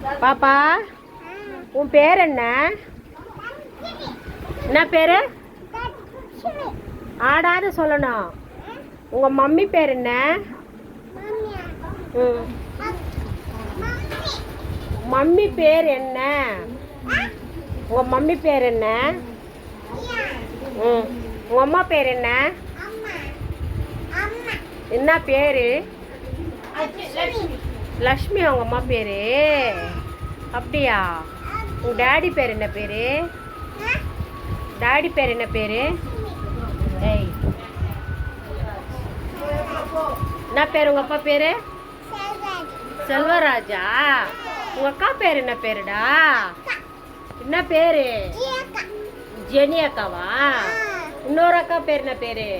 பாப்பா உன் பேர் என்ன? என்ன பேரு? ஆடாத சொல்லணும். உங்க மம்மி பேர் என்ன? மம்மி பேர் என்ன? உங்க மம்மி பேர் என்ன? உங்க அம்மா பேர் என்ன? என்ன பேரு? லக்ஷ்மி அவங்க அம்மா பேரு. அப்படியா? உங்க டாடி பேர் என்ன பேரு? டாடி பேர் என்ன பேரு? ஏய், என்ன பேரு உங்க அப்பா பேரு? செல்வராஜா. உங்க அக்கா பேர் என்ன பேருடா? என்ன பேரு? ஜெனி அக்காவா? இன்னொரு அக்கா பேர் என்ன பேரு?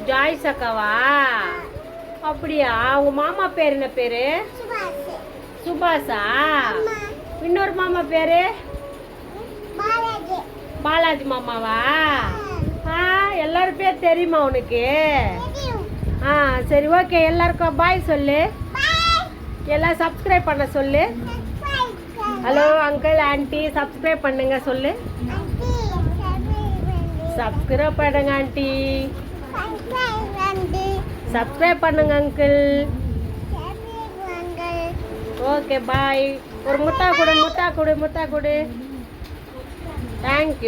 ஜாய்ஸ் அக்காவா? அப்படியா? உங்க மாமா பேர் என்ன பேரு? சுபாஷா. இன்னொரு மாமா பேரு? பாலாஜி மாமாவா? எல்லாரும் பேர் தெரியுமா உனக்கு? சரி, ஓகே. எல்லாருக்கும் பாய் சொல்லு. எல்லாம் சப்ஸ்கிரைப் பண்ண சொல்லு. ஹலோ அங்கிள் ஆண்டி, சப்ஸ்கிரைப் பண்ணுங்க சொல்லு. சப்ஸ்கிரைப் பண்ணுங்க ஆண்டி. சப்ஸ்கிரைப் பண்ணுங்க அங்கிள். Okay bye. ஒரு முட்டா கொடு. தேங்க்யூ.